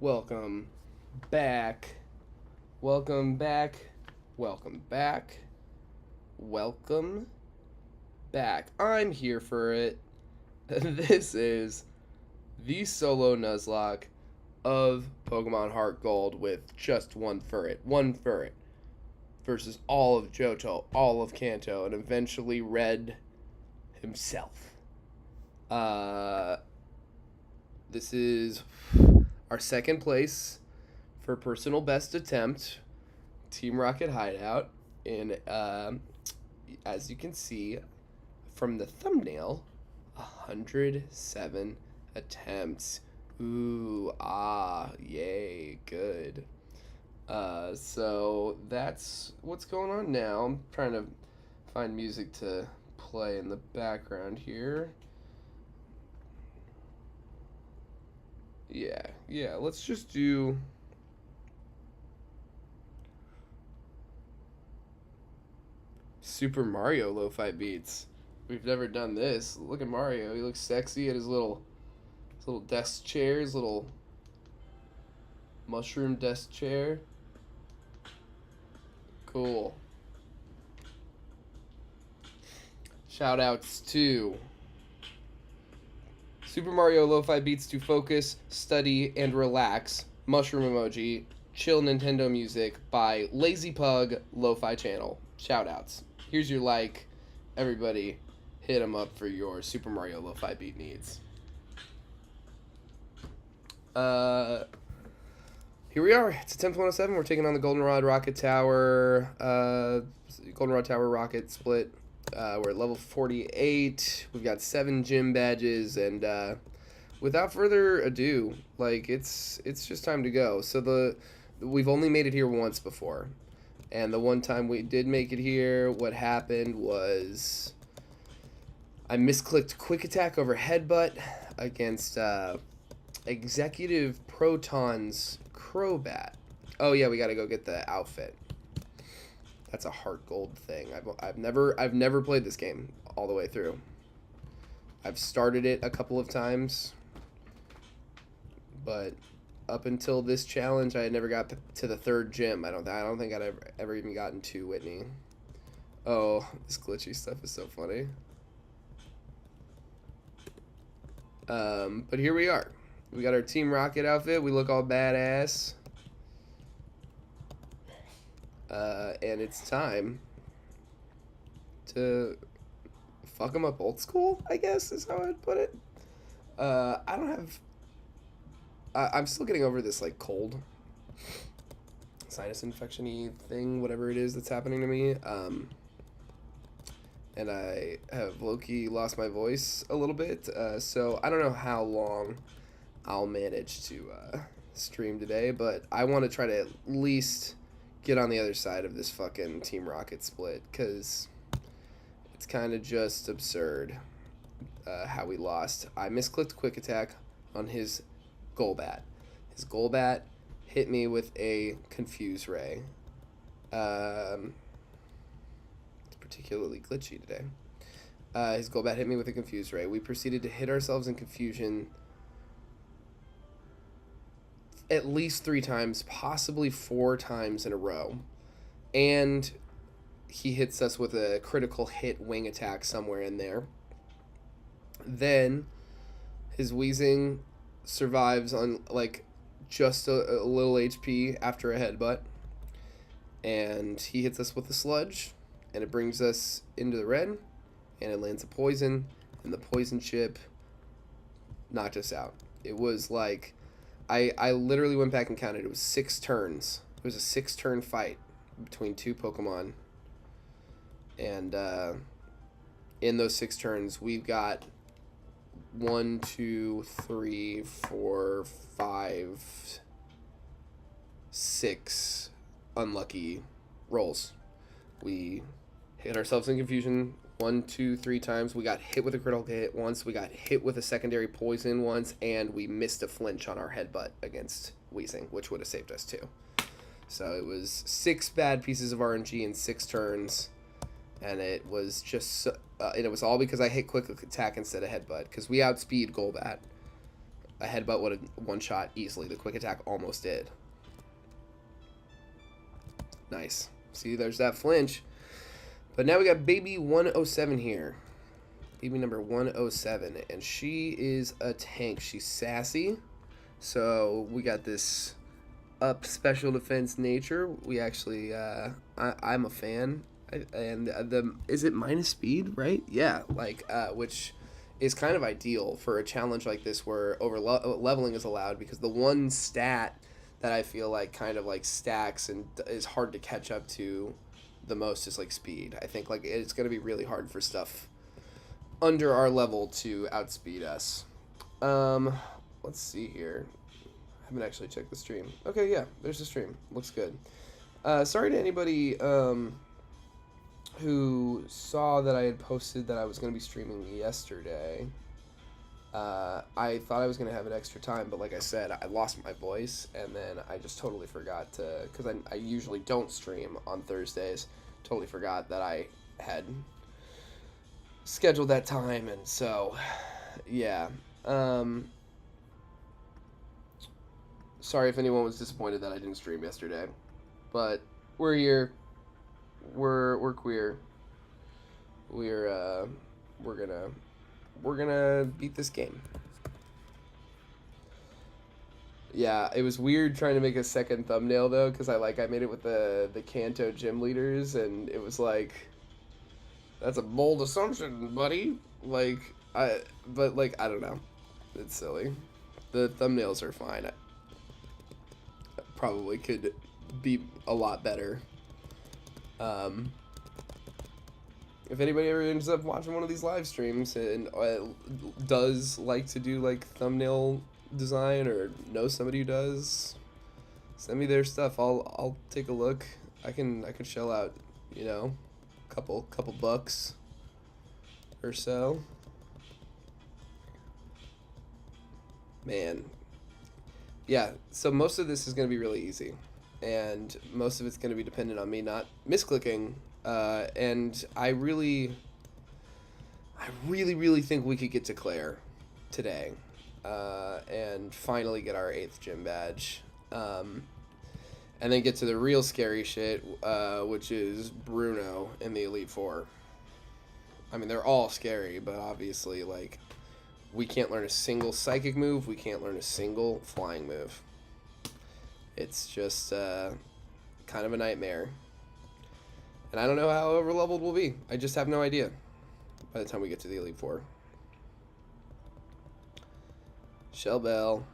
Welcome back. Welcome back. Welcome back. Welcome back. I'm here for it. This is the solo Nuzlocke of Pokemon HeartGold with just one Furret. One Furret versus all of Johto, all of Kanto, and eventually Red himself. This is our second place for personal best attempt, Team Rocket Hideout, in as you can see from the thumbnail, 107 attempts. Ooh, yay, good. So that's what's going on now. I'm trying to find music to play in the background here. Yeah, let's just do Super Mario lo-fi beats. We've never done this. Look at Mario. He looks sexy at his little desk chair, his little mushroom desk chair. Cool. Shout outs to Super Mario Lo-Fi Beats to focus, study, and relax. Mushroom emoji. Chill Nintendo music by Lazy Pug Lo-Fi Channel. Shout outs. Here's your like. Everybody, hit them up for your Super Mario Lo-Fi beat needs. Here we are. It's attempt 107. We're taking on the Goldenrod Rocket Tower. Goldenrod Tower Rocket split. We're at level 48. We've got 7 gym badges, and without further ado, like it's just time to go. So we've only made it here once before, and the one time we did make it here, what happened was I misclicked Quick Attack over Headbutt against Executive Proton's Crobat. Oh yeah, we gotta go get the outfit. That's a HeartGold thing. I've never played this game all the way through. I've started it a couple of times, but up until this challenge, I had never got to the third gym. I don't think I'd ever even gotten to Whitney. Oh, this glitchy stuff is so funny. But here we are. We got our Team Rocket outfit. We look all badass. And it's time to fuck them up old school, I guess is how I'd put it. I'm still getting over this, like, cold sinus infection-y thing, whatever it is that's happening to me. And I have low-key lost my voice a little bit, so I don't know how long I'll manage to stream today, but I want to try to at least get on the other side of this fucking Team Rocket split, because it's kind of just absurd how we lost. I misclicked Quick Attack on his Golbat. His Golbat hit me with a Confuse Ray. It's particularly glitchy today. His Golbat hit me with a Confuse Ray. We proceeded to hit ourselves in confusion at least 3 times, possibly 4 times in a row. And he hits us with a critical hit wing attack somewhere in there. Then his Weezing survives on, like, just a little HP after a headbutt. And he hits us with a sludge, and it brings us into the red, and it lands a poison, and the poison chip knocked us out. It was like, I literally went back and counted. It was 6 turns. It was a 6-turn fight between 2 Pokemon. And in those 6 turns, we've got 1, 2, 3, 4, 5, 6 unlucky rolls. We hit ourselves in confusion 1, 2, 3 times. We got hit with a critical hit once. We got hit with a secondary poison once, and we missed a flinch on our headbutt against Weezing, which would have saved us too. So it was 6 bad pieces of RNG in 6 turns, and it was just and it was all because I hit Quick Attack instead of Headbutt, because we outspeed Golbat. A headbutt would have one-shot easily. The quick attack almost did. Nice. See, there's that flinch. But now we got baby 107 here. Baby number 107. And she is a tank. She's sassy. So we got this up special defense nature. We actually, I'm a fan. Is it minus speed, right? Yeah, like, which is kind of ideal for a challenge like this where leveling is allowed, because the one stat that I feel like kind of like stacks and is hard to catch up to the most is like speed. I think like it's going to be really hard for stuff under our level to outspeed us. Let's see here. I haven't actually checked the stream. Okay, yeah, there's the stream. Looks good. Sorry to anybody who saw that I had posted that I was going to be streaming yesterday. I thought I was going to have an extra time, but like I said, I lost my voice, and then I just totally forgot to, because I usually don't stream on Thursdays, totally forgot that I had scheduled that time, and so, yeah. Sorry if anyone was disappointed that I didn't stream yesterday, but we're here. We're queer. We're gonna beat this game. Yeah, it was weird trying to make a second thumbnail though, because I made it with the Kanto gym leaders, and it was like, that's a bold assumption, buddy. But I don't know. It's silly. The thumbnails are fine. I probably could be a lot better. If anybody ever ends up watching one of these live streams and does like to do like thumbnail design, or knows somebody who does, send me their stuff. I'll take a look. I can shell out, you know, couple bucks or so. Man. Yeah, so most of this is going to be really easy, and most of it's going to be dependent on me not misclicking, and I really think we could get to Claire today, and finally get our 8th gym badge, and then get to the real scary shit, which is Bruno in the Elite Four. I mean, they're all scary, but obviously, like, we can't learn a single psychic move. We can't learn a single flying move. It's just kind of a nightmare. And I don't know how overleveled we'll be. I just have no idea by the time we get to the Elite Four. Shell Bell.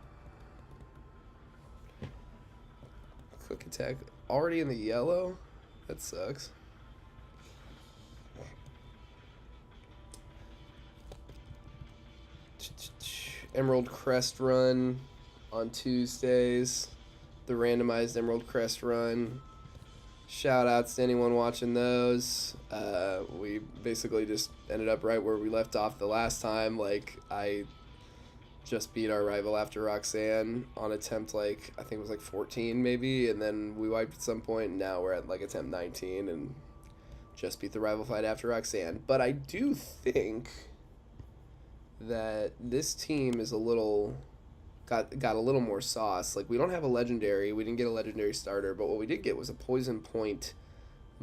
Quick attack. Already in the yellow? That sucks. Emerald Crest run on Tuesdays. The randomized Emerald Crest run. Shout outs to anyone watching those. We basically just ended up right where we left off the last time. Like, I just beat our rival after Roxanne on attempt, like, I think it was like 14 maybe, and then we wiped at some point, and now we're at like attempt 19 and just beat the rival fight after Roxanne. But I do think that this team is a little got a little more sauce. Like, we don't have a legendary, we didn't get a legendary starter, but what we did get was a poison point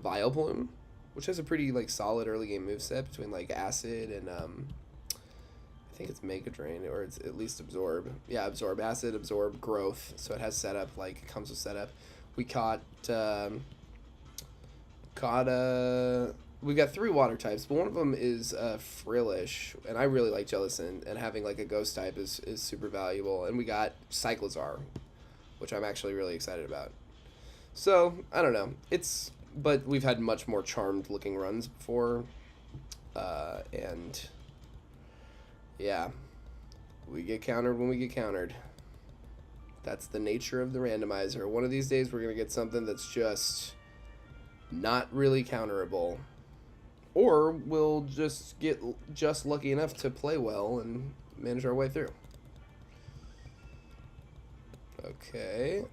Vileplume, which has a pretty like solid early game moveset between like acid and I think it's Mega Drain, or it's at least Absorb. Yeah, Absorb, acid, absorb, growth. So it has setup, like it comes with setup. We we got 3 water types, but one of them is Frillish, and I really like Jellicent, and having like a ghost type is super valuable. And we got Cyclizar, which I'm actually really excited about. So, I don't know. But we've had much more charmed looking runs before, and yeah, we get countered when we get countered. That's the nature of the randomizer. One of these days we're going to get something that's just not really counterable. Or we'll just get just lucky enough to play well and manage our way through. Okay.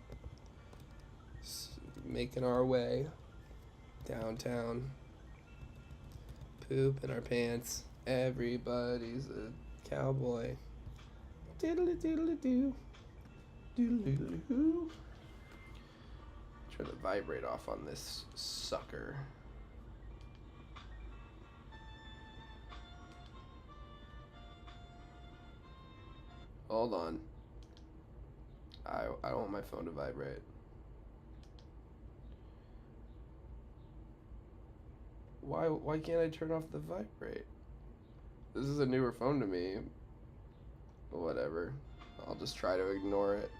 Making our way downtown. Poop in our pants. Everybody's a cowboy. Diddly diddly do. Doodly doo. Turn the vibrate off on this sucker. Hold on. I don't want my phone to vibrate. Why can't I turn off the vibrate? This is a newer phone to me. Whatever. I'll just try to ignore it.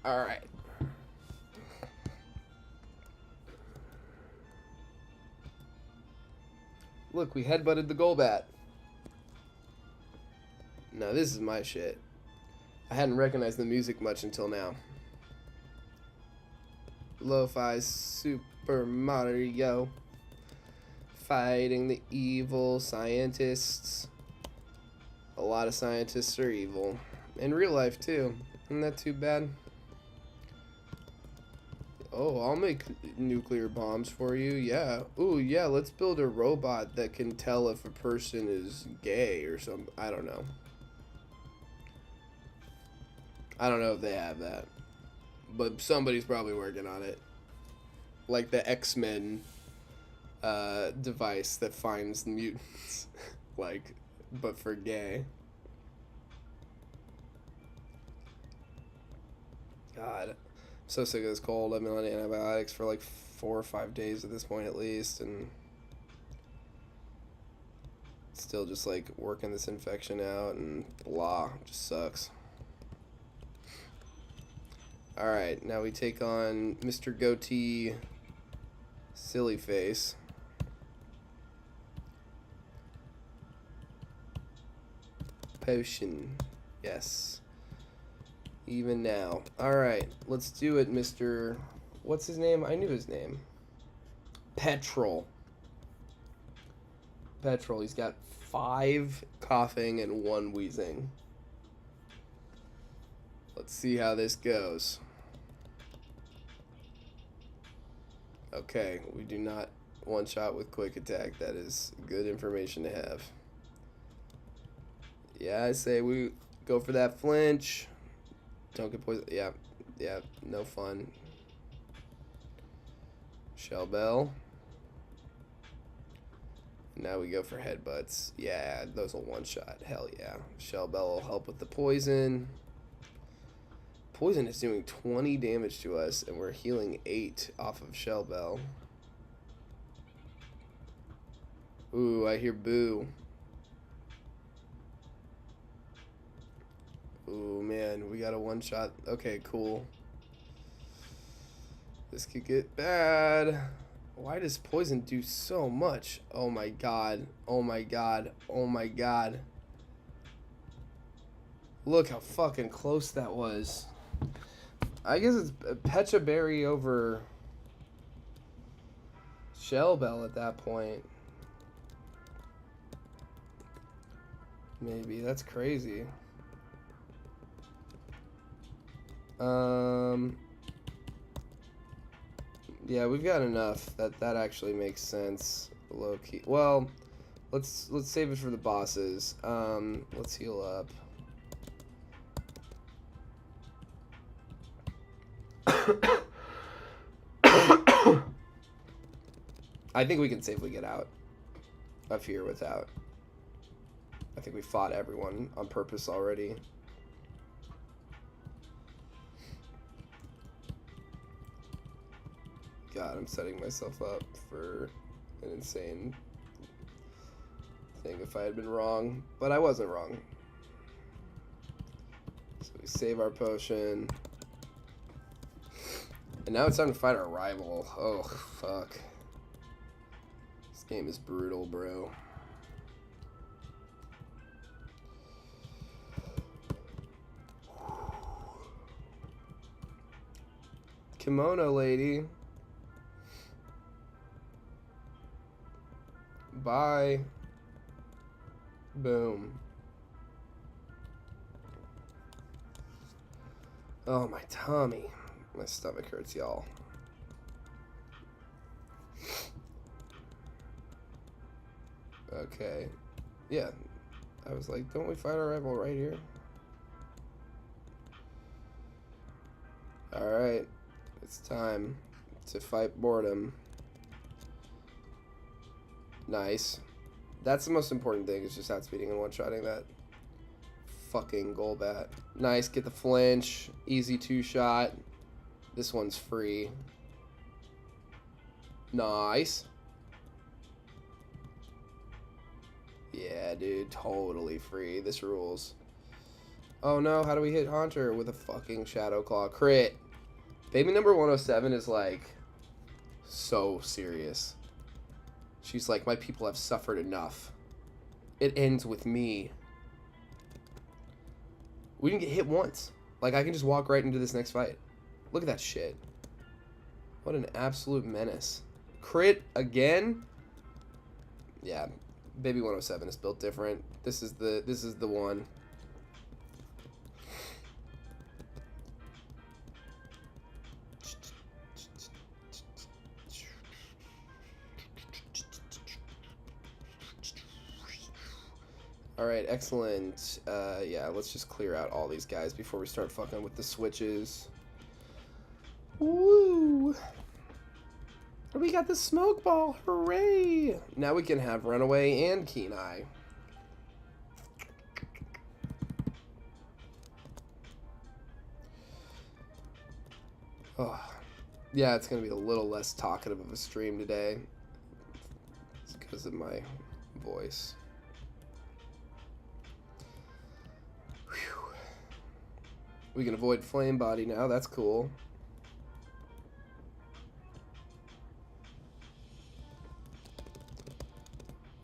All right. Look, we headbutted the Golbat. Now this is my shit. I hadn't recognized the music much until now. Lo-fi Super Mario. Fighting the evil scientists. A lot of scientists are evil. In real life too. Isn't that too bad? Oh, I'll make nuclear bombs for you. Yeah. Ooh, yeah, let's build a robot that can tell if a person is gay or something. I don't know. I don't know if they have that. But somebody's probably working on it. Like the X-Men device that finds mutants. Like, but for gay. God. So sick of this cold. I've been on antibiotics for like 4 or 5 days at this point at least, and still just like working this infection out and blah. It just sucks. Alright, now we take on Mr. Goatee Silly Face. Potion. Yes. Even now. Alright, let's do it, Mr. What's his name? I knew his name. Petrol. Petrol. He's got 5 coughing and 1 wheezing. Let's see how this goes. Okay, we do not one-shot with quick attack. That is good information to have. Yeah, I say we go for that flinch. Don't get poisoned. Yeah, no fun. Shell Bell. Now we go for headbutts. Yeah, those will one-shot. Hell yeah. Shell Bell will help with the poison. Poison is doing 20 damage to us, and we're healing 8 off of Shell Bell. Ooh, I hear boo. Ooh, man, we got a one-shot. Okay, cool. This could get bad. Why does poison do so much? Oh my god. Oh my god. Oh my god. Look how fucking close that was. I guess it's Pecha Berry over Shell Bell at that point. Maybe. That's crazy. Yeah, we've got enough. That actually makes sense. Low key. Well, let's save it for the bosses. Let's heal up. I think we can safely get out of here without. I think we fought everyone on purpose already. God, I'm setting myself up for an insane thing if I had been wrong, but I wasn't wrong. So we save our potion. And now it's time to fight our rival. Oh, fuck. This game is brutal, bro. Kimono lady. Bye. Boom. Oh, my tummy. My stomach hurts, y'all. Okay. Yeah. I was like, don't we fight our rival right here? Alright. It's time to fight boredom. Nice. That's the most important thing, is just outspeeding and one-shotting that fucking Golbat. Nice, get the flinch. Easy two-shot. This one's free. Nice. Yeah, dude, totally free. This rules. Oh no, how do we hit Haunter with a fucking Shadow Claw? Crit. Baby number 107 is like so serious. She's like, my people have suffered enough. It ends with me. We didn't get hit once. Like, I can just walk right into this next fight. Look at that shit. What an absolute menace. Crit again? Yeah, Baby 107 is built different. This is the one. Alright, excellent. Yeah, let's just clear out all these guys before we start fucking with the switches. Woo! We got the smoke ball, hooray! Now we can have Runaway and Keen Eye. Oh, yeah, it's gonna be a little less talkative of a stream today. It's because of my voice. Whew. We can avoid Flame Body now, that's cool.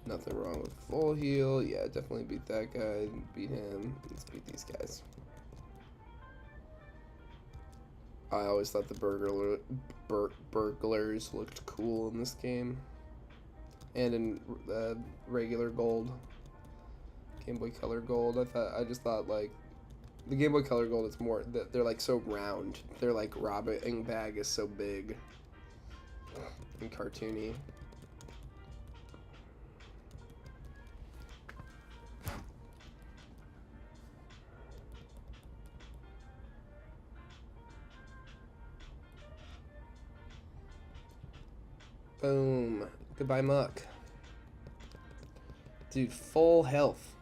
Nothing wrong with full heal. Yeah, definitely beat that guy. Beat him. Let's beat these guys. I always thought the burglars looked cool in this game. And in regular gold. Game Boy Color Gold. I just thought like the Game Boy Color Gold, it's more, they're like so round. They're like robbing bag is so big and cartoony. Boom. Goodbye, Muck. Dude, full health.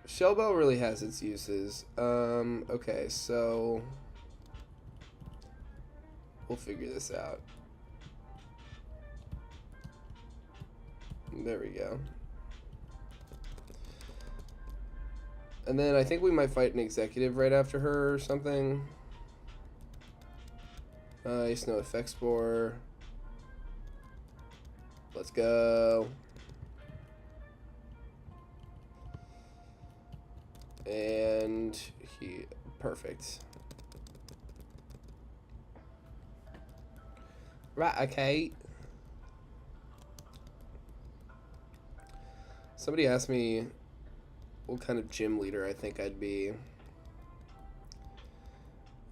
Shellbell really has its uses. Okay, so we'll figure this out. There we go. And then I think we might fight an executive right after her or something. Nice, no effect spore. Let's go. And perfect. Right, okay. Somebody asked me what kind of gym leader I think I'd be.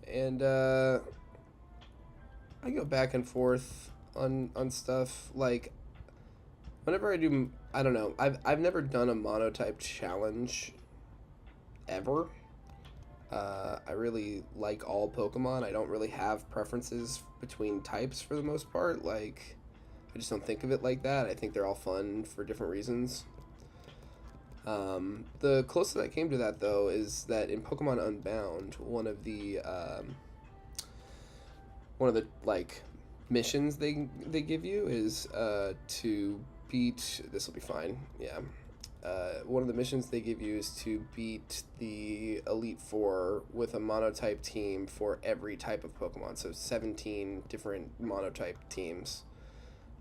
And I go back and forth on stuff. Like, whenever I do, I don't know, I've never done a monotype challenge ever. I really like all Pokemon. I don't really have preferences between types for the most part. Like, I just don't think of it like that. I think they're all fun for different reasons. The closest I came to that, though, is that in Pokemon Unbound, one of the like missions they give you is to beat, this will be fine, yeah. One of the missions they give you is to beat the Elite Four with a monotype team for every type of Pokemon, so 17 different monotype teams.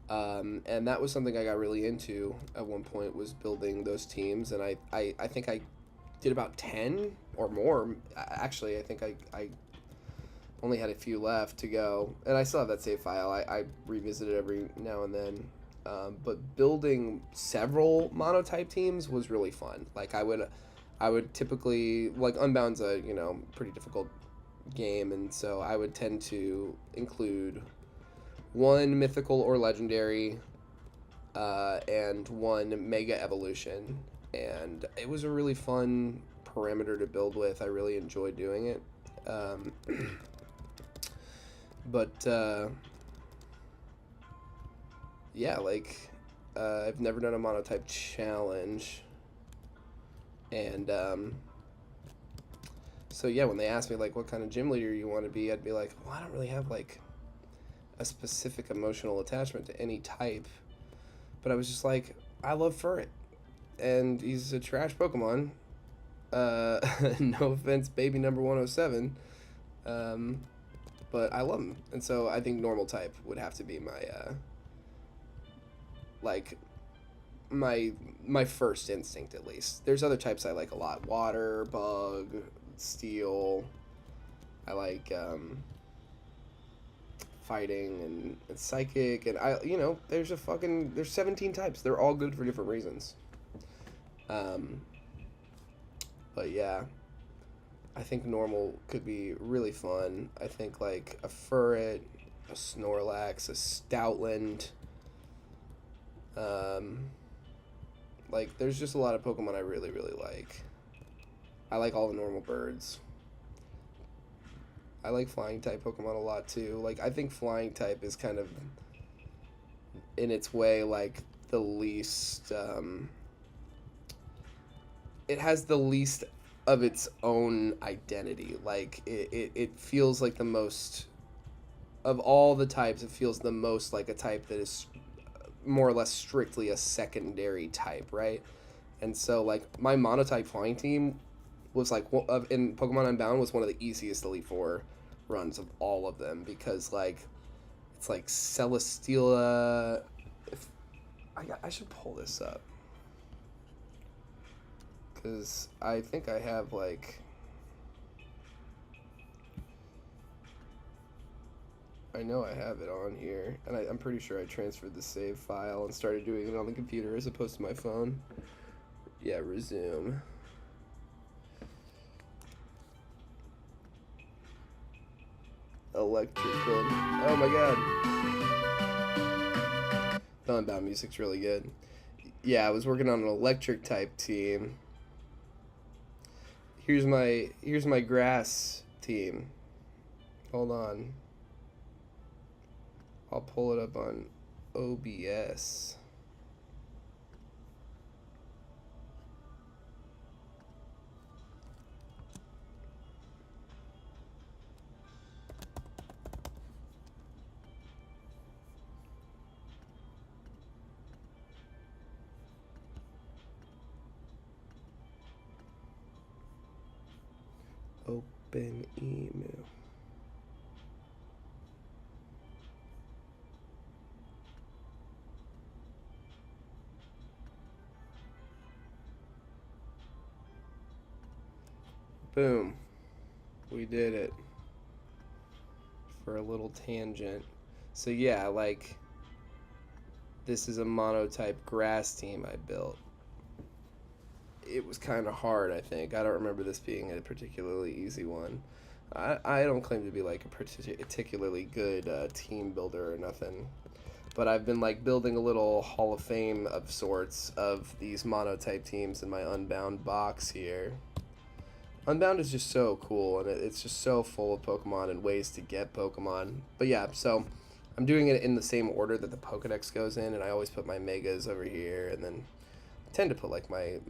And that was something I got really into at one point, was building those teams, and I think I did about 10 or more. Actually, I think I only had a few left to go, and I still have that save file. I revisit it every now and then. But building several monotype teams was really fun. Like I would typically, like, Unbound's a, you know, pretty difficult game, and so I would tend to include one mythical or legendary, and one mega evolution, and it was a really fun parameter to build with. I really enjoyed doing it. Um, but yeah, like, I've never done a monotype challenge, and so yeah, when they asked me, like, what kind of gym leader you want to be, I'd be like, well, I don't really have, like, a specific emotional attachment to any type, but I was just like, I love Furret, and he's a trash Pokemon. No offense, baby number 107. But I love him, and so I think normal type would have to be my like my first instinct, at least. There's other types I like a lot: water, bug, steel. I like fighting and psychic, and there's 17 types. They're all good for different reasons. But yeah, I think normal could be really fun. I think like a Furret, a Snorlax, a Stoutland. Like, there's just a lot of Pokemon I really, really like. I like all the normal birds. I like flying type Pokemon a lot too. Like, I think flying type is kind of, in its way, like the least. It has the least of its own identity. Like, it feels like the most of all the types. It feels the most like a type that is more or less strictly a secondary type, right? And so, like, my monotype flying team was like in Pokemon Unbound was one of the easiest Elite Four runs of all of them, because like it's like Celesteela. If I should pull this up, because I think I have like. I know I have it on here, and I'm pretty sure I transferred the save file and started doing it on the computer as opposed to my phone. Yeah, resume. Electrical. Oh my god. The Unbound music's really good. Yeah, I was working on an electric type team. Here's my grass team. Hold on. I'll pull it up on OBS. Open email. Boom. We did it. For a little tangent. So yeah, like, this is a monotype grass team I built. It was kind of hard, I think. I don't remember this being a particularly easy one. I don't claim to be like a particularly good team builder or nothing. But I've been like building a little Hall of Fame of sorts of these monotype teams in my Unbound box here. Unbound is just so cool, and it's just so full of Pokemon and ways to get Pokemon. But yeah, so I'm doing it in the same order that the Pokedex goes in, and I always put my Megas over here, and then I tend to put like my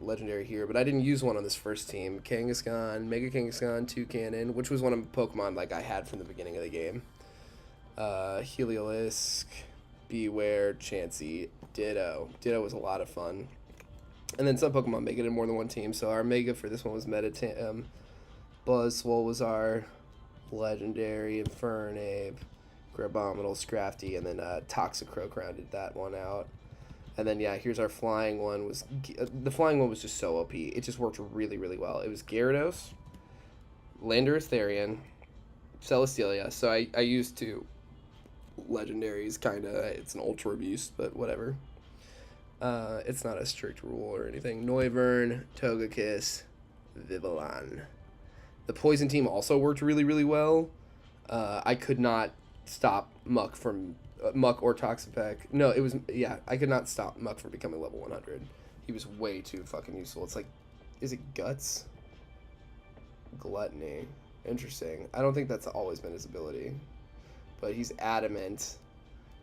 Legendary here, but I didn't use one on this first team. Kangaskhan, Mega Kangaskhan, Toucannon, which was one of the Pokemon like I had from the beginning of the game. Heliolisk, Beware, Chansey, Ditto. Ditto was a lot of fun. And then some Pokemon make it in more than one team. So our Mega for this one was Buzzwole was our Legendary, Infernape, Grabominal, Scrafty, and then Toxicroak rounded that one out. And then yeah, here's our flying one. The flying one was just so OP. It just worked really, really well. It was Gyarados, Landorus Therian, Celesteela. So I used to legendaries, kind of. It's an ultra beast, but whatever. It's not a strict rule or anything. Noivern, Togekiss, Vivillon. The poison team also worked really, really well. I could not stop Muck from Muck or Toxapeck. No, it was I could not stop Muck from becoming level 100. He was way too fucking useful. It's like, is it Guts? Gluttony. Interesting. I don't think that's always been his ability, but he's adamant.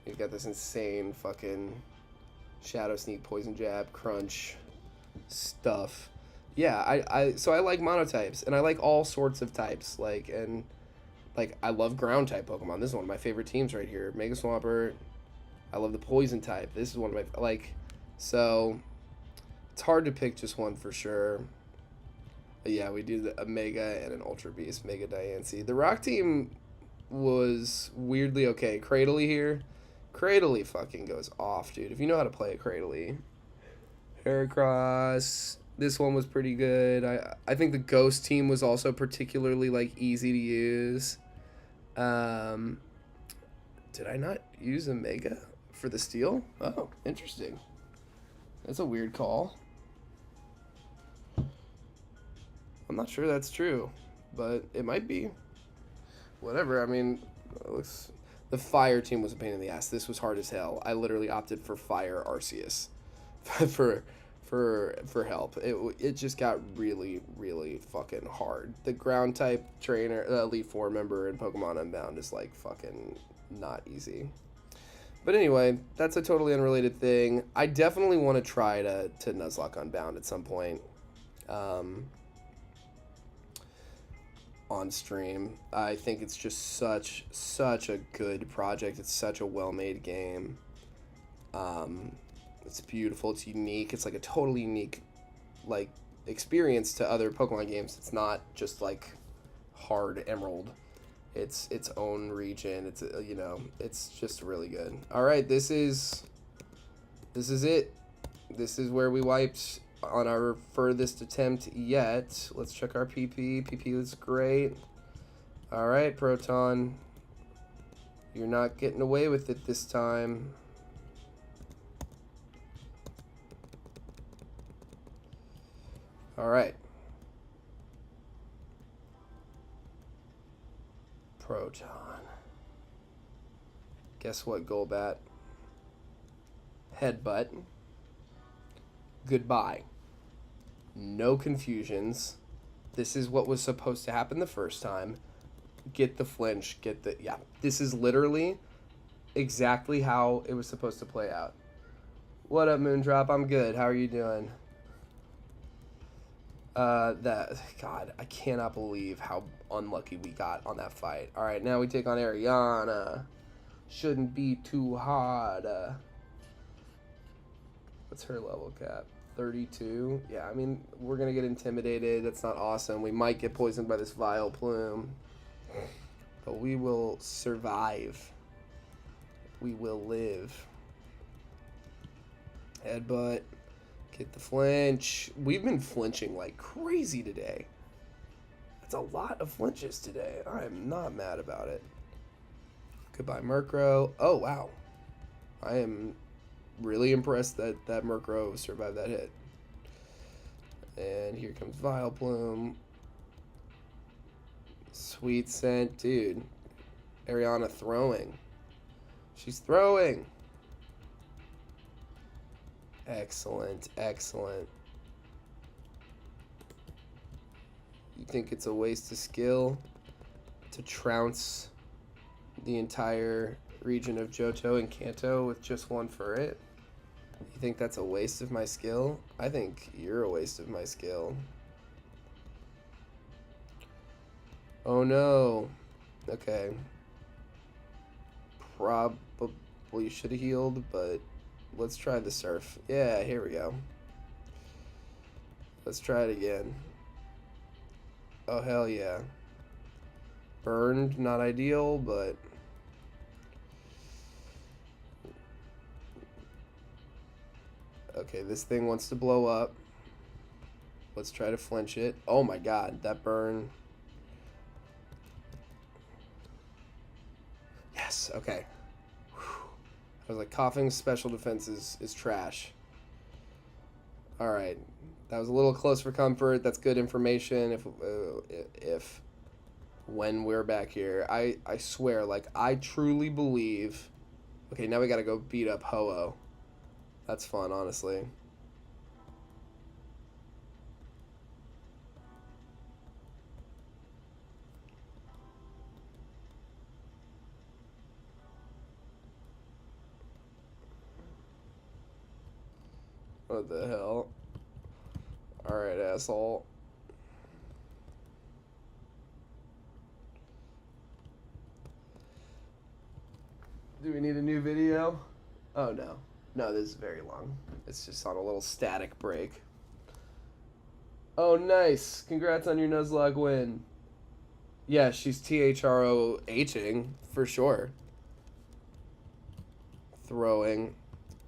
He's got this insane fucking Shadow Sneak, Poison Jab, Crunch stuff. Yeah, so I like monotypes, and I like all sorts of types. Like I love ground type Pokemon. This is one of my favorite teams right here. Mega Swampert. I love the poison type. This is one of my so it's hard to pick just one for sure. But yeah, we do a Mega and an Ultra Beast, Mega Diancie. The Rock team was weirdly okay. Cradley here. Cradley fucking goes off, dude. If you know how to play a Cradley. Heracross. This one was pretty good. I think the Ghost team was also particularly like easy to use. Did I not use a Mega for the Steel? Oh, interesting. That's a weird call. I'm not sure that's true, but it might be. Whatever. I mean, it looks. The Fire team was a pain in the ass. This was hard as hell. I literally opted for Fire Arceus for help. It just got really, really fucking hard. The ground type trainer, Elite Four member in Pokemon Unbound is like fucking not easy. But anyway, that's a totally unrelated thing. I definitely want to try to Nuzlocke Unbound at some point. On stream. I think it's just such a good project. It's such a well-made game. It's beautiful. It's unique. It's like a totally unique like experience to other Pokemon games. It's not just like hard Emerald. It's its own region. It's it's just really good. All right, this is it. This is where we wiped on our furthest attempt yet. Let's check our PP. PP is great. All right, Proton. You're not getting away with it this time. All right. Proton. Guess what, Golbat? Headbutt. Goodbye. No confusions. This is what was supposed to happen the first time. Get the flinch. This is literally exactly how it was supposed to play out. What up, Moondrop? I'm good. How are you doing? God, I cannot believe how unlucky we got on that fight. All right, now we take on Ariana. Shouldn't be too hard. What's her level cap? 32? Yeah, I mean, we're going to get intimidated. That's not awesome. We might get poisoned by this vile plume. But we will survive. We will live. Headbutt. Get the flinch. We've been flinching like crazy today. That's a lot of flinches today. I am not mad about it. Goodbye, Murkrow. Oh, wow. I am really impressed that Murkrow survived that hit. And here comes Vileplume. Sweet Scent. Dude. Ariana throwing. She's throwing. Excellent. Excellent. You think it's a waste of skill to trounce the entire region of Johto and Kanto with just one Furret? You think that's a waste of my skill? I think you're a waste of my skill. Oh no. Okay. Probably should have healed, but let's try the Surf. Yeah, here we go. Let's try it again. Oh, hell yeah. Burned, not ideal, but... Okay, this thing wants to blow up. Let's try to flinch it. Oh my god, that burn. Yes, okay. I was like, coughing special defense is trash. Alright. That was a little close for comfort. That's good information if when we're back here. I swear, like, I truly believe... Okay, now we gotta go beat up Ho-Oh. That's fun, honestly. What the hell? Alright, asshole. Do we need a new video? Oh, no. No, this is very long. It's just on a little static break. Oh, nice. Congrats on your Nuzlocke win. Yeah, she's THROHing, for sure. Throwing.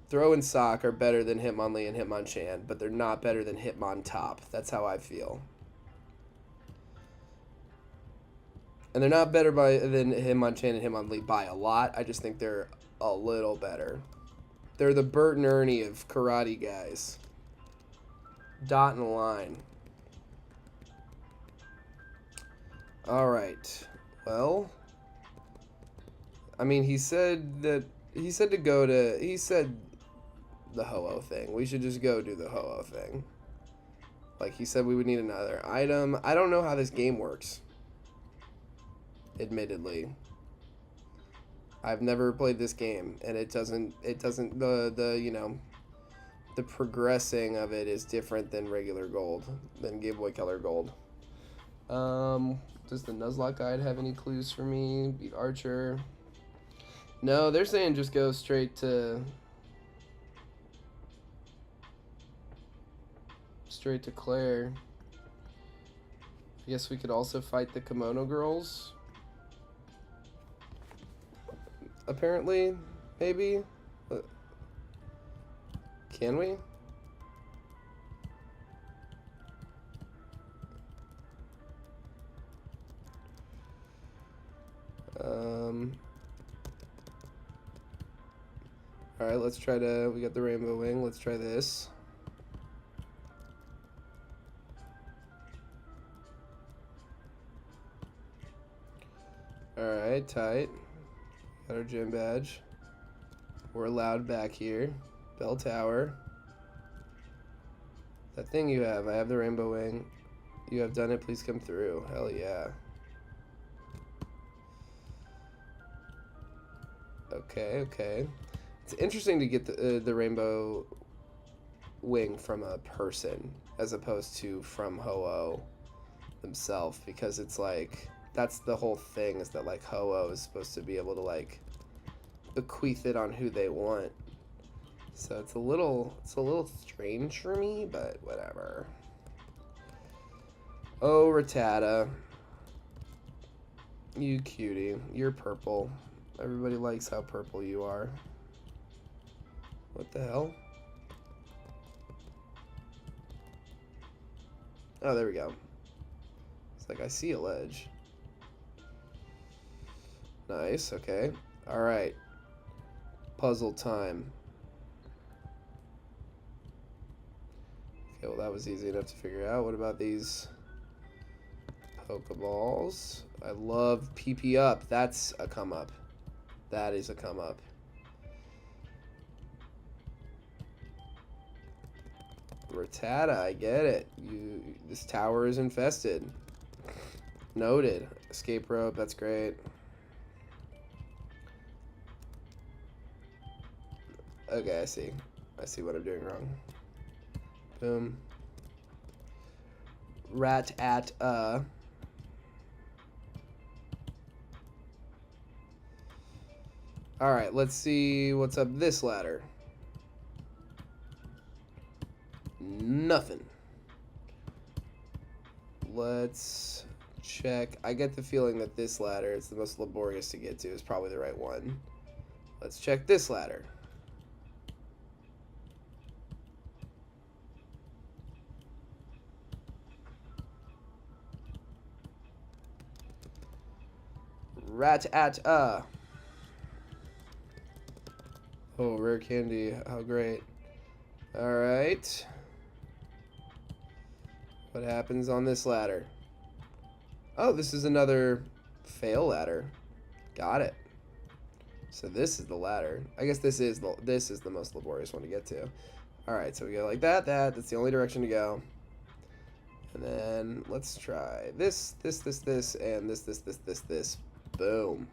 Throw and Sock are better than Hitmonlee and Hitmonchan, but they're not better than Hitmontop. That's how I feel. And they're not better than Hitmonchan and Hitmonlee by a lot. I just think they're a little better. They're the Bert and Ernie of karate guys. Dot and line. Alright. Well, I mean, he said to go to... He said the Ho-Oh thing. We should just go do the Ho-Oh thing. Like, he said we would need another item. I don't know how this game works. Admittedly. I've never played this game, and it doesn't, you know, the progressing of it is different than regular gold, than Game Boy Color Gold. Does the Nuzlocke guide have any clues for me? Beat Archer. No, they're saying just go straight to Claire. I guess we could also fight the Kimono Girls. Apparently, maybe. Can we? Alright, let's try to... We got the Rainbow Wing. Let's try this. Alright, tight. Got our gym badge. We're allowed back here. Bell Tower. That thing you have. I have the Rainbow Wing. You have done it. Please come through. Hell yeah. Okay, okay. It's interesting to get the Rainbow Wing from a person as opposed to from Ho-Oh himself, because it's like... That's the whole thing, is that, like, Ho-Oh is supposed to be able to, like, bequeath it on who they want. So it's a little strange for me, but whatever. Oh, Rattata. You cutie. You're purple. Everybody likes how purple you are. What the hell? Oh, there we go. It's like, I see a ledge. Nice, okay. Alright. Puzzle time. Okay, well that was easy enough to figure out. What about these Pokeballs? I love PP up. That's a come up. That is a come up. Rattata, I get it. This tower is infested. Noted. Escape rope, that's great. Okay, I see. I see what I'm doing wrong. Boom. Rattata. Alright, let's see what's up this ladder. Nothing. Let's check. I get the feeling that this ladder, it's the most laborious to get to, is probably the right one. Let's check this ladder. Rattata. Oh, rare candy. How great. Alright. What happens on this ladder? Oh, this is another fail ladder. Got it. So this is the ladder. I guess this is the most laborious one to get to. Alright, so we go like that. That's the only direction to go. And then let's try this, and this. Boom.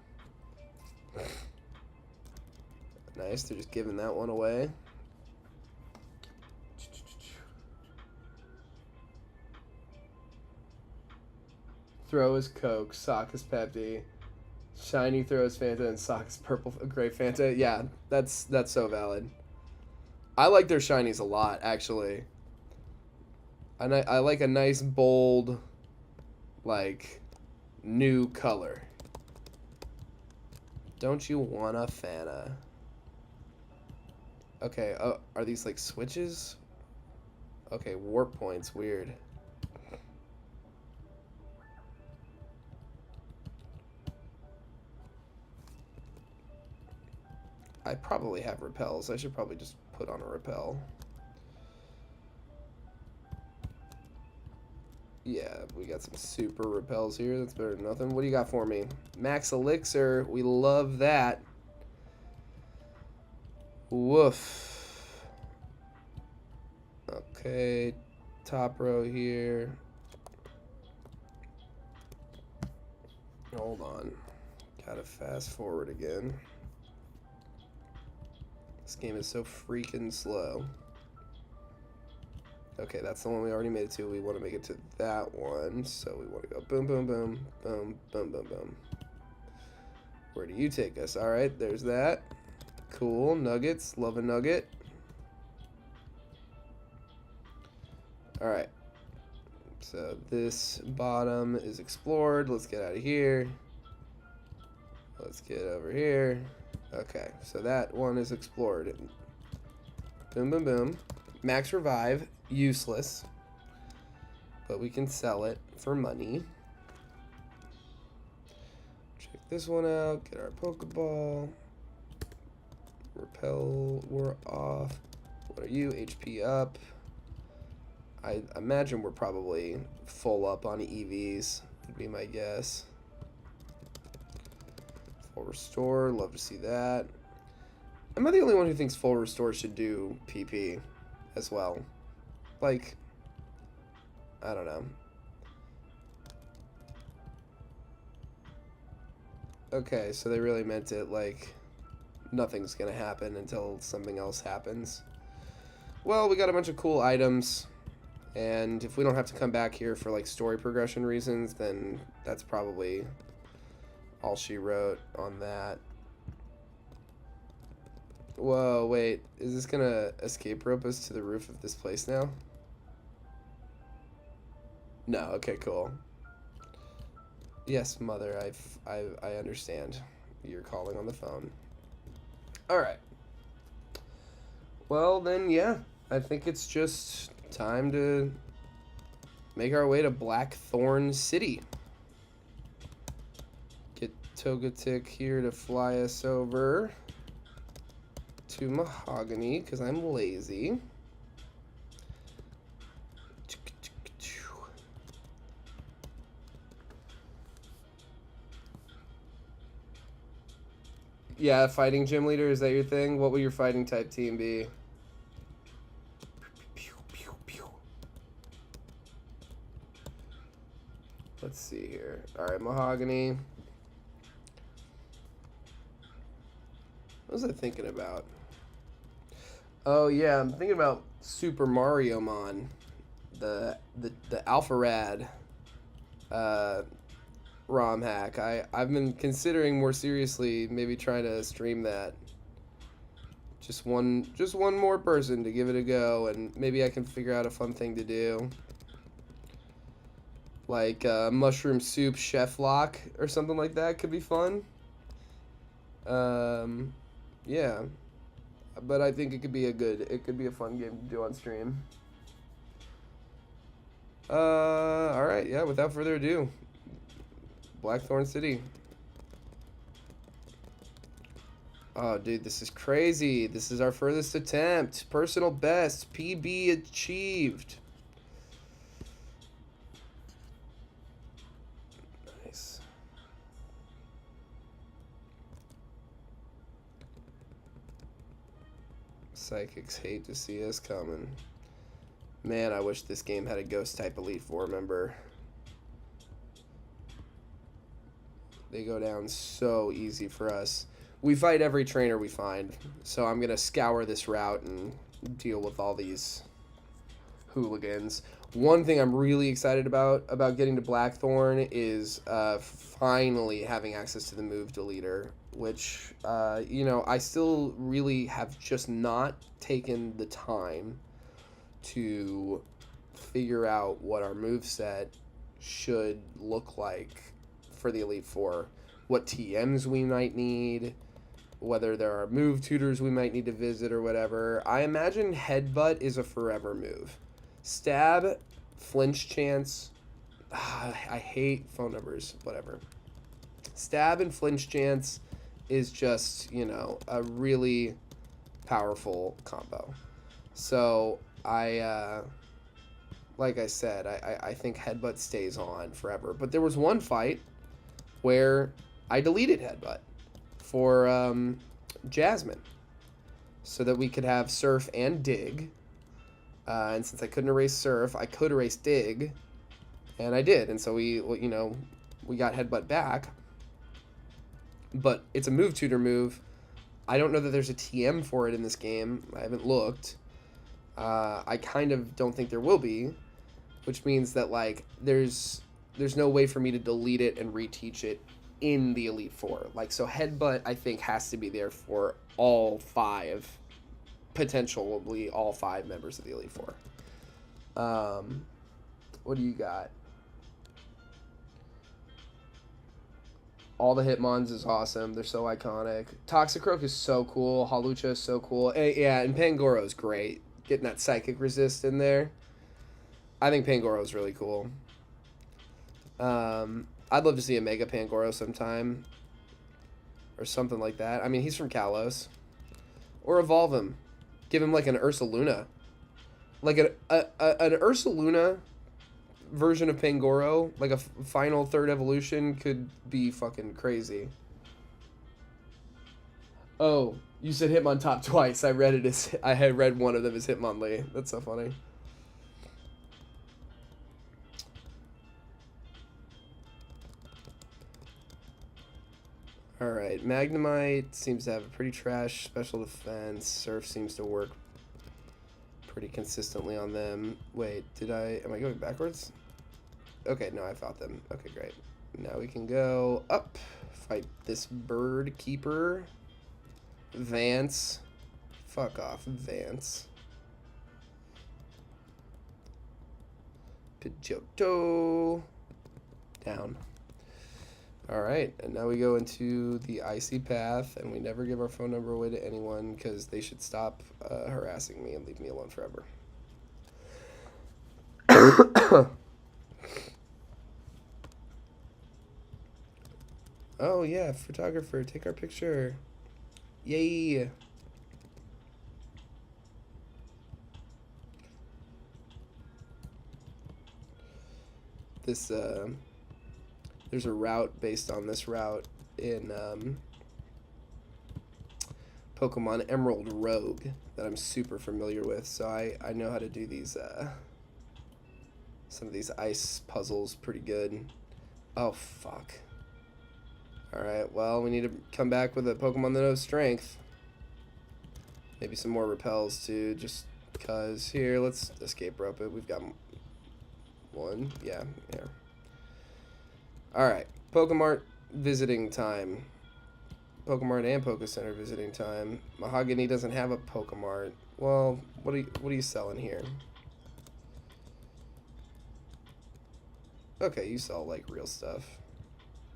Nice, they're just giving that one away. Throw is Coke, sock is Pepsi, shiny throw is Fanta, and sock is purple, gray Fanta. Yeah, that's so valid. I like their shinies a lot, actually. I like a nice, bold, like, new color. Don't you want a Fanta? Okay, are these, like, switches? Okay, warp points, weird. I probably have repels. I should probably just put on a repel. Yeah, we got some super repels here. That's better than nothing. What do you got for me? Max Elixir. We love that. Woof. Okay, top row here. Hold on. Gotta fast forward again. This game is so freaking slow. Okay, that's the one we already made it to. We want to make it to that one. So we want to go boom, boom, boom, boom, boom, boom, boom. Where do you take us? All right, there's that. Cool. Nuggets. Love a nugget. All right. So this bottom is explored. Let's get out of here. Let's get over here. Okay, so that one is explored. Boom, boom, boom. Max revive. Useless. But we can sell it for money. Check this one out. Get our Pokeball. Repel. We're off. What are you? HP up. I imagine we're probably full up on EVs. Would be my guess. Full restore. Love to see that. Am I the only one who thinks full restore should do PP as well? Like, I don't know. Okay, so they really meant it like nothing's gonna happen until something else happens. Well, we got a bunch of cool items, and if we don't have to come back here for like story progression reasons, then that's probably all she wrote on that. Whoa, wait, is this gonna escape rope us to the roof of this place now? No, okay, cool. Yes, mother, I understand. You're calling on the phone. Alright. Well, then, yeah. I think it's just time to make our way to Blackthorn City. Get Togetic here to fly us over to Mahogany, because I'm lazy. Yeah, fighting gym leader, is that your thing? What will your fighting type team be? Let's see here. Alright, Mahogany. What was I thinking about? Oh yeah, I'm thinking about Super Mario Mon. The Alpha Rad ROM hack. I've been considering more seriously maybe trying to stream that. Just one more person to give it a go, and maybe I can figure out a fun thing to do. Like mushroom soup chef lock or something like that could be fun. Yeah. But I think it could be a fun game to do on stream. Alright, yeah, without further ado. Blackthorn City. Oh, dude, this is crazy. This is our furthest attempt. Personal best. PB achieved. Nice. Psychics hate to see us coming. Man, I wish this game had a ghost type Elite Four member. They go down so easy for us. We fight every trainer we find, so I'm going to scour this route and deal with all these hooligans. One thing I'm really excited about getting to Blackthorn is finally having access to the move deleter, which, you know, I still really have just not taken the time to figure out what our moveset should look like for the Elite Four, what TMs we might need, whether there are move tutors we might need to visit or whatever. I imagine Headbutt is a forever move. Stab, Flinch Chance, I hate phone numbers, whatever. Stab and Flinch Chance is just, you know, a really powerful combo. So like I said, I think Headbutt stays on forever. But there was one fight where I deleted Headbutt for Jasmine so that we could have Surf and Dig. And since I couldn't erase Surf, I could erase Dig, and I did. And so we, you know, we got Headbutt back. But it's a move tutor move. I don't know that there's a TM for it in this game. I haven't looked. I kind of don't think there will be, which means that, like, there's no way for me to delete it and reteach it in the Elite Four. Like, so Headbutt, I think, has to be there for all five, potentially all five members of the Elite Four. What do you got? All the Hitmons is awesome. They're so iconic. Toxicroak is so cool. Hawlucha is so cool. Yeah, and Pangoro is great. Getting that Psychic Resist in there. I think Pangoro is really cool. I'd love to see a Mega Pangoro sometime. Or something like that. I mean, he's from Kalos. Or evolve him. Give him like an Ursaluna. Like an Ursaluna version of Pangoro, like a final third evolution, could be fucking crazy. Oh, you said Hitmontop twice. I read it as I had read one of them as Hitmonlee. That's so funny. Alright, Magnemite seems to have a pretty trash special defense. Surf seems to work pretty consistently on them. Wait, am I going backwards? Okay, no, I fought them. Okay, great. Now we can go up. Fight this bird keeper. Vance. Fuck off, Vance. Pidgeotto. Down. Alright, and now we go into the icy path, and we never give our phone number away to anyone because they should stop harassing me and leave me alone forever. Oh yeah, photographer, take our picture. Yay! This there's a route based on this route in Pokemon Emerald Rogue that I'm super familiar with, so I know how to do these some of these ice puzzles pretty good. Oh fuck. Alright, well, we need to come back with a Pokemon that knows Strength. Maybe some more repels too, just because. Here, let's escape rope it. We've got one. Yeah, here. Alright, Pokemart visiting time. Pokemart and Poke Center visiting time. Mahogany doesn't have a Pokemart. Well, what are you selling here? Okay, you sell like real stuff.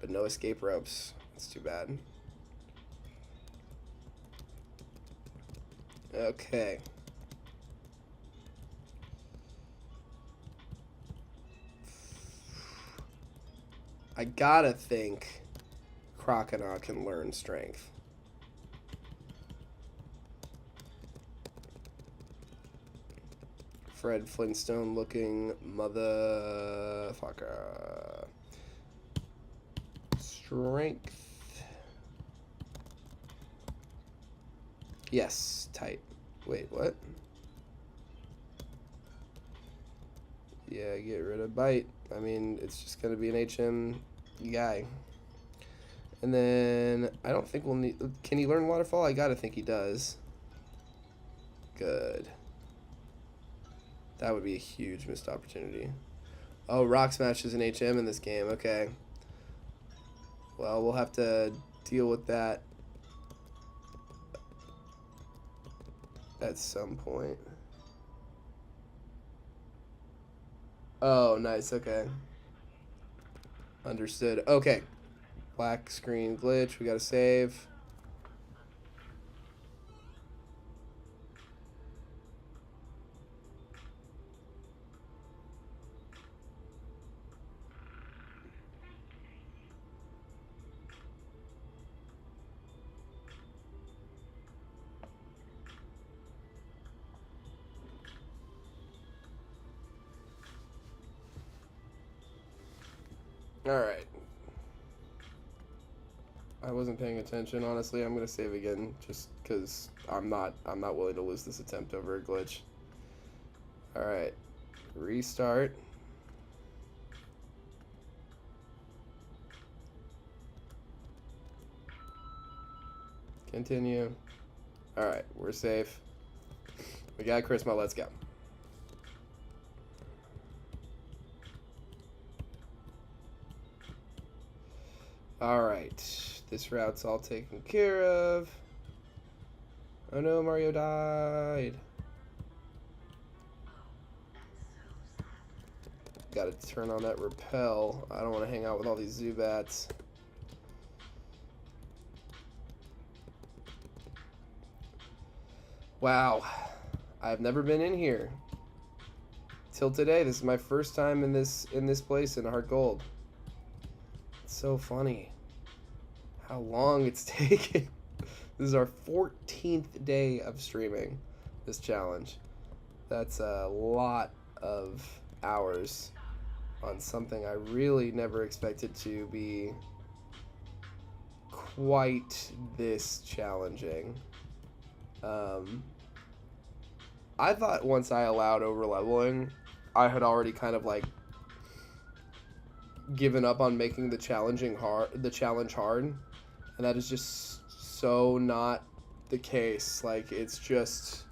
But no escape ropes. That's too bad. Okay. I gotta think Croconaw can learn Strength. Fred Flintstone looking motherfucker. Strength. Yes, tight. Wait, what? Yeah, get rid of bite. I mean, it's just gonna be an HM guy. And then I don't think we'll need. Can he learn Waterfall? I gotta think he does. Good. That would be a huge missed opportunity. Oh, Rock Smash is an HM in this game. Okay. Well, we'll have to deal with that at some point. Oh, nice. Okay. Understood. Okay. Black screen glitch. We gotta save. All right. I wasn't paying attention, honestly. I'm gonna save again just because I'm not willing to lose this attempt over a glitch. All right, restart. Continue. All right, we're safe. We got Charisma. Let's go. All right. This route's all taken care of. Oh no, Mario died. Gotta turn on that repel. I don't want to hang out with all these Zubats. Wow. I've never been in here. Till today, this is my first time in this place in HeartGold. It's so funny how long it's taken. This is our 14th day of streaming this challenge. That's a lot of hours on something I really never expected to be quite this challenging. I thought once I allowed overleveling, I had already kind of like given up on making the challenge hard, and that is just so not the case. Like, it's just,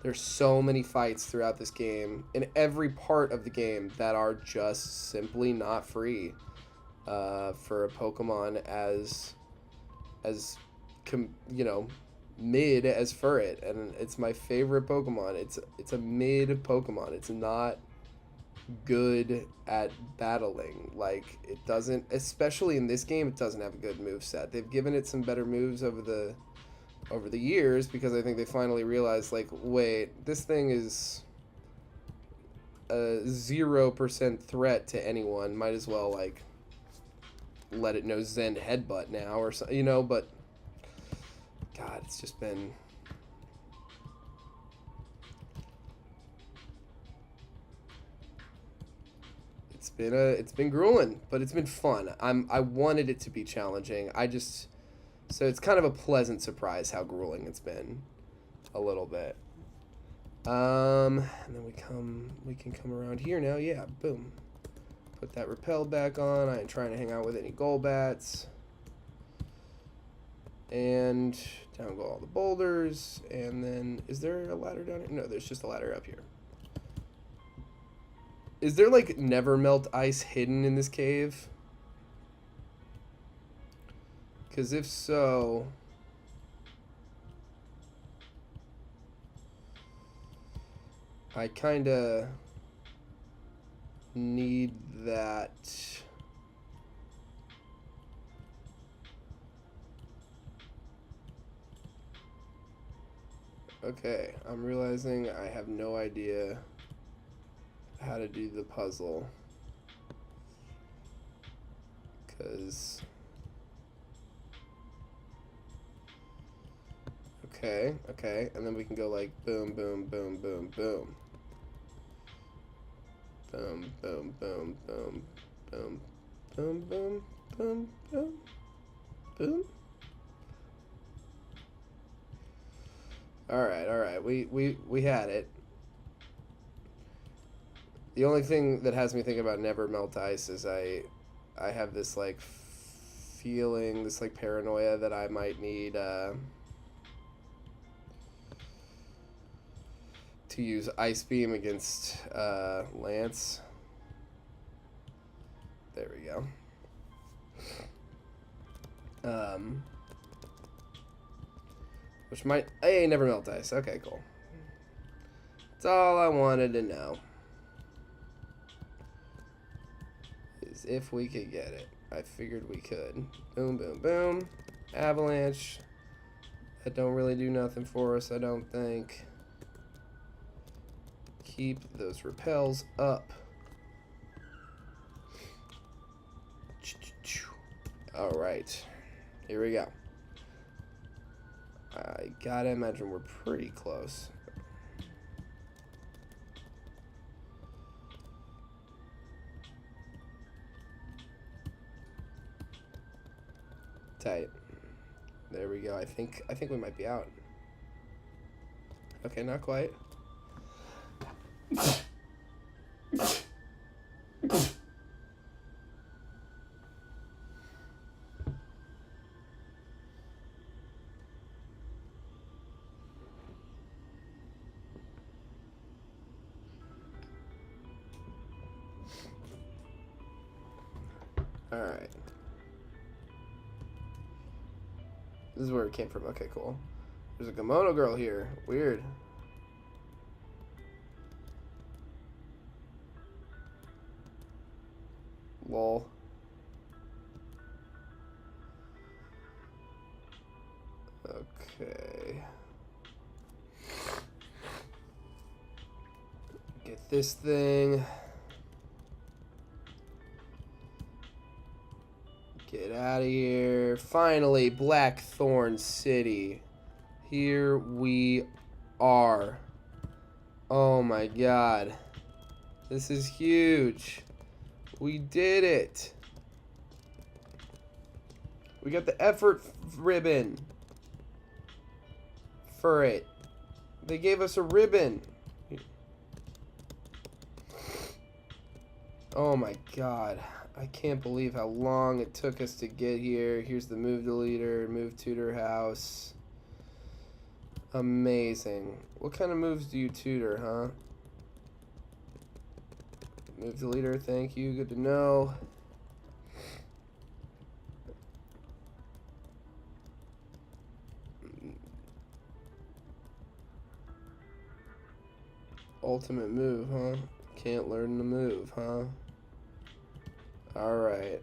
there's so many fights throughout this game in every part of the game that are just simply not free for a Pokemon as you know, mid as Furret, and it's my favorite Pokemon. It's a mid Pokemon. It's not good at battling. Like, it doesn't, especially in this game, it doesn't have a good move set. They've given it some better moves over the years, because I think they finally realized, like, wait, this thing is a 0% threat to anyone. Might as well, like, let it know Zen Headbutt now or something, you know. But God, it's just been, it's been grueling, but it's been fun. I wanted it to be challenging. So it's kind of a pleasant surprise how grueling it's been, a little bit. And then we can come around here now. Yeah, boom. Put that repel back on. I ain't trying to hang out with any Golbats. And down go all the boulders. And then, is there a ladder down here? No, there's just a ladder up here. Is there, like, never melt ice hidden in this cave? Because if so, I kind of need that. Okay, I'm realizing I have no idea how to do the puzzle. Because... Okay, and then we can go like boom, boom, boom, boom, boom. Boom, boom, boom, boom, boom, boom, boom, boom, boom, boom. All right. We had it. The only thing that has me think about never melt ice is I have this like feeling, this like paranoia that I might need to use Ice Beam against Lance. There we go. Which might... Hey, never melt ice. Okay, cool. That's all I wanted to know. Is if we could get it. I figured we could. Boom, boom, boom. Avalanche. That don't really do nothing for us, I don't think. Keep those repels up. Alright. Here we go. I gotta imagine we're pretty close. Tight. There we go. I think we might be out. Okay, not quite. All right. This is where it came from. Okay, cool. There's a kimono girl here. Weird. Lol. Okay. Get this thing. Get out of here. Finally, Blackthorn City. Here we are. Oh my god. This is huge. We did it. We got the effort ribbon. Furret. They gave us a ribbon. Oh my god. I can't believe how long it took us to get here. Here's the move deleter, move tutor house. Amazing. What kind of moves do you tutor, huh? Move deleter, thank you. Good to know. Ultimate move, huh? Can't learn the move, huh? Alright.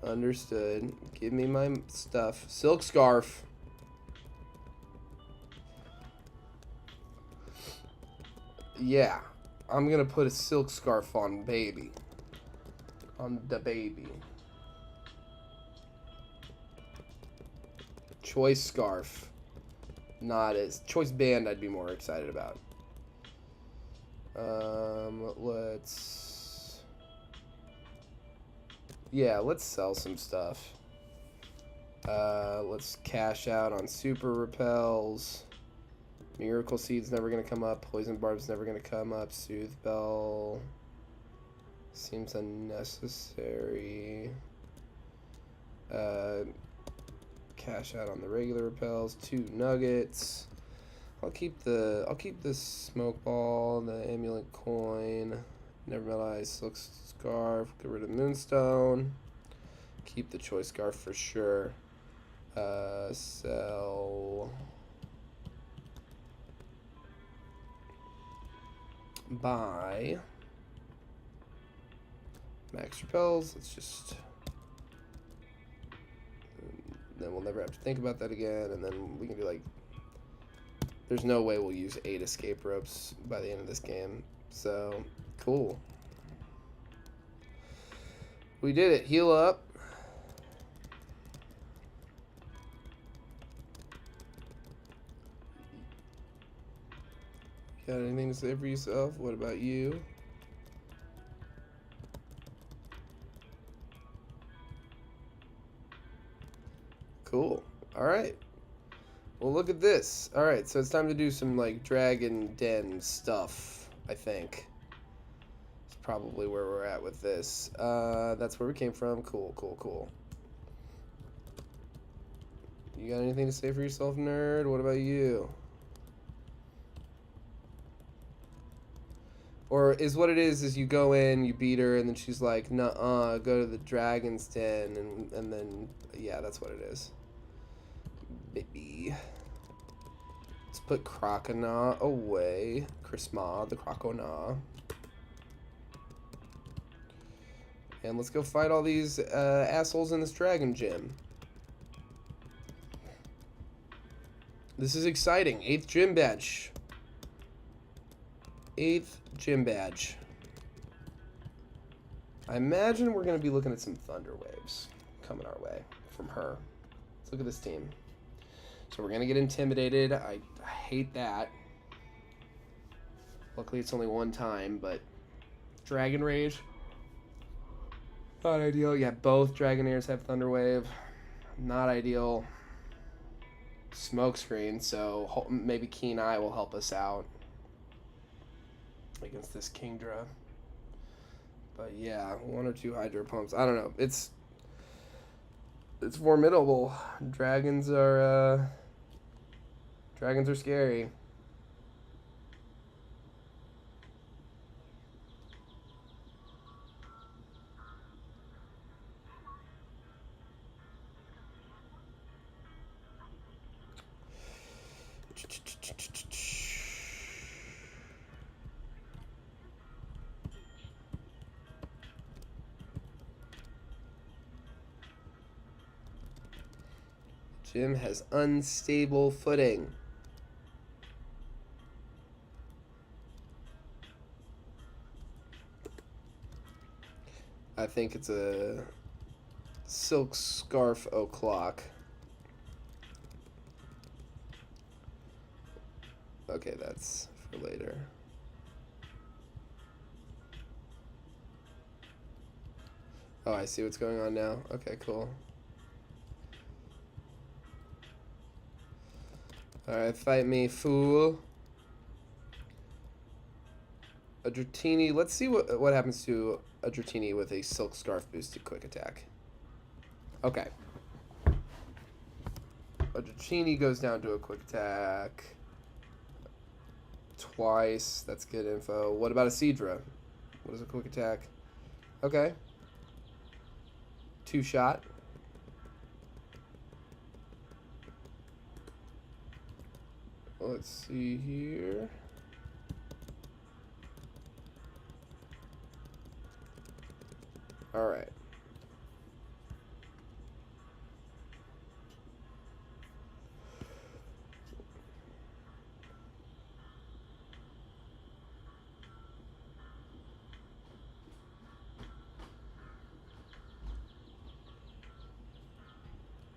Understood. Give me my stuff. Silk Scarf. Yeah. I'm gonna put a Silk Scarf on baby. On the baby. Choice Scarf. Not as... Choice Band I'd be more excited about. Let's... Yeah, let's sell some stuff. Let's cash out on Super Repels. Miracle Seed's never going to come up. Poison Barb's never going to come up. Soothe Bell seems unnecessary. Cash out on the regular Repels. 2 Nuggets. I'll keep the Smoke Ball, the Amulet Coin. Never Melt Silk Scarf. Get rid of Moonstone. Keep the Choice Scarf for sure. Sell. Buy. Max Repels. Let's just... Then we'll never have to think about that again. And then we can do like... There's no way we'll use 8 escape ropes by the end of this game. So, cool. We did it. Heal up. Got anything to say for yourself? What about you? Cool. All right. Well, look at this. All right, so it's time to do some like Dragon Den stuff, I think. It's probably where we're at with this. That's where we came from. Cool, cool, cool. You got anything to say for yourself, nerd? What about you? Or is what it is you go in, you beat her, and then she's like, nuh-uh, go to the Dragon's Den, and then, yeah, that's what it is. Baby. Let's put Crocona away. Chrisma, the Crocona. And let's go fight all these assholes in this Dragon Gym. This is exciting. 8th gym badge. 8th gym badge. I imagine we're going to be looking at some Thunder Waves coming our way from her. Let's look at this team. So we're going to get intimidated. I hate that. Luckily, it's only one time, but Dragon Rage. Not ideal. Yeah, both Dragonairs have Thunder Wave. Not ideal. Smokescreen, so maybe Keen Eye will help us out against this Kingdra. But yeah, 1 or 2 Hydro Pumps. I don't know. It's formidable. Dragons are scary. Jim has unstable footing. I think it's a Silk Scarf O'Clock. Okay, that's for later. Oh, I see what's going on now. Okay, cool. Alright, fight me, fool. A Dratini. Let's see what happens to a Dratini with a Silk Scarf boosted quick attack. Okay. A Dratini goes down to a quick attack. Twice. That's good info. What about a Seadra? What is a quick attack? Okay. 2-shot. Let's see here. All right.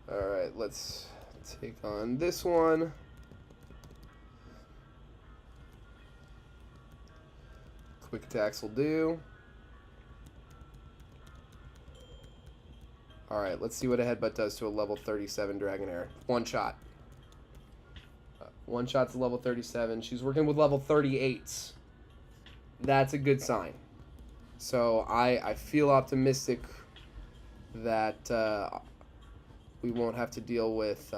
All right, let's take on this one. Quick attacks will do. Alright, let's see what a Headbutt does to a level 37 Dragonair. 1 shot. 1 shot to level 37. She's working with level 38s. That's a good sign. So I feel optimistic that we won't have to deal with...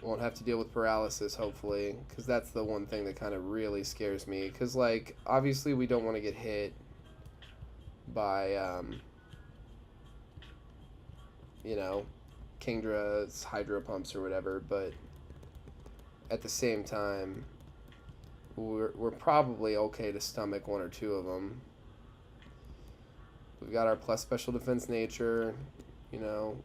won't have to deal with paralysis, hopefully, because that's the one thing that kind of really scares me. Because, like, obviously we don't want to get hit by, you know, Kingdra's Hydro Pumps or whatever, but at the same time, we're probably okay to stomach 1 or 2 of them. We've got our plus special defense nature, you know.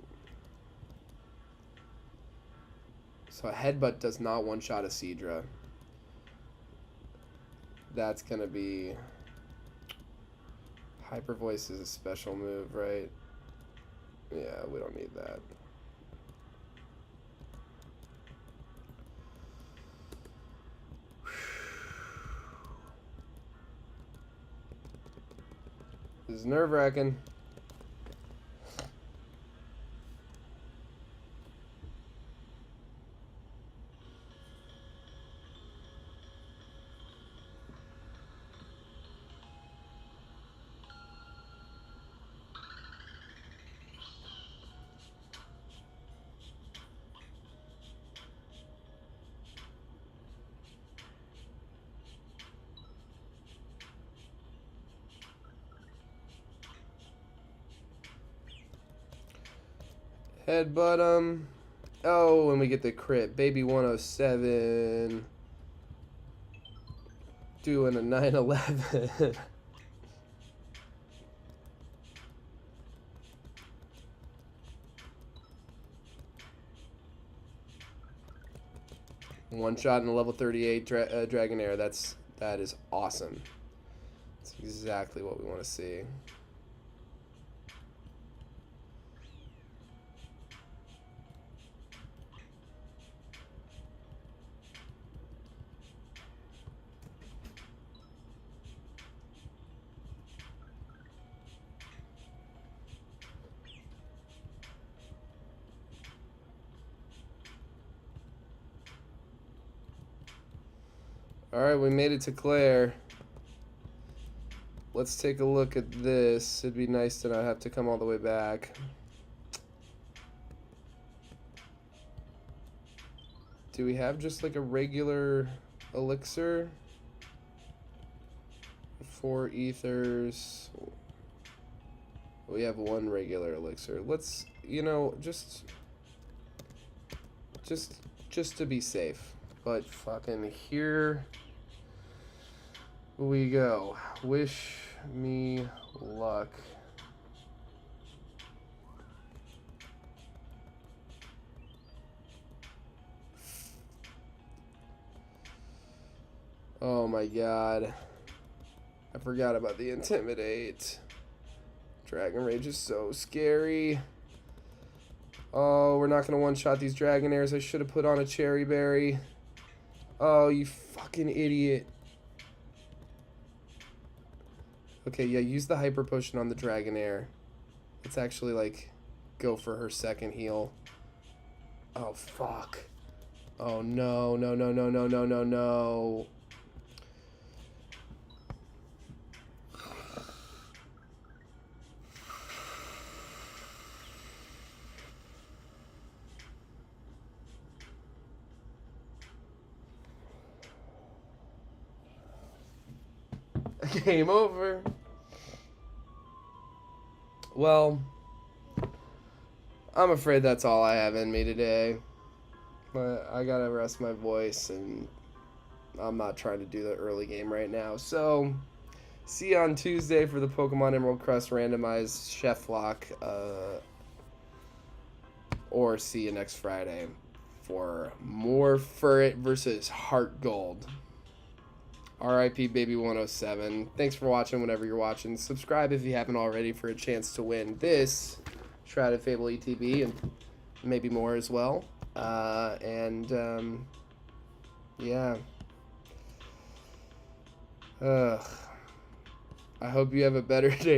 So a Headbutt does not one-shot a Seadra. That's going to be... Hyper Voice is a special move, right? Yeah, we don't need that. is nerve-wracking. Headbutt him. Oh, and we get the crit. Baby 107. Doing a 911. One shot in a level 38 Dragonair. That is awesome. That's exactly what we want to see. Alright, we made it to Claire. Let's take a look at this. It'd be nice to not have to come all the way back. Do we have just like a regular elixir? 4 ethers. We have 1 regular elixir. Let's, you know, just to be safe. But fucking here we go. Wish me luck. Oh my god. I forgot about the Intimidate. Dragon Rage is so scary. Oh, we're not going to one-shot these Dragonairs. I should have put on a Cherry Berry. Oh, you fucking idiot. Okay, yeah, use the Hyper Potion on the Dragonair. Let's actually, like, go for her second heal. Oh, fuck. Oh, no, no, no, no, no, no, no, no. Game over. Well, I'm afraid that's all I have in me today. But I gotta rest my voice, and I'm not trying to do the early game right now. So, see you on Tuesday for the Pokemon Emerald Crest randomized Chef Lock. Or see you next Friday for more Furret versus HeartGold. RIP Baby 107. Thanks for watching whenever you're watching. Subscribe if you haven't already for a chance to win this Shrouded Fable ETB and maybe more as well. Yeah. I hope you have a better day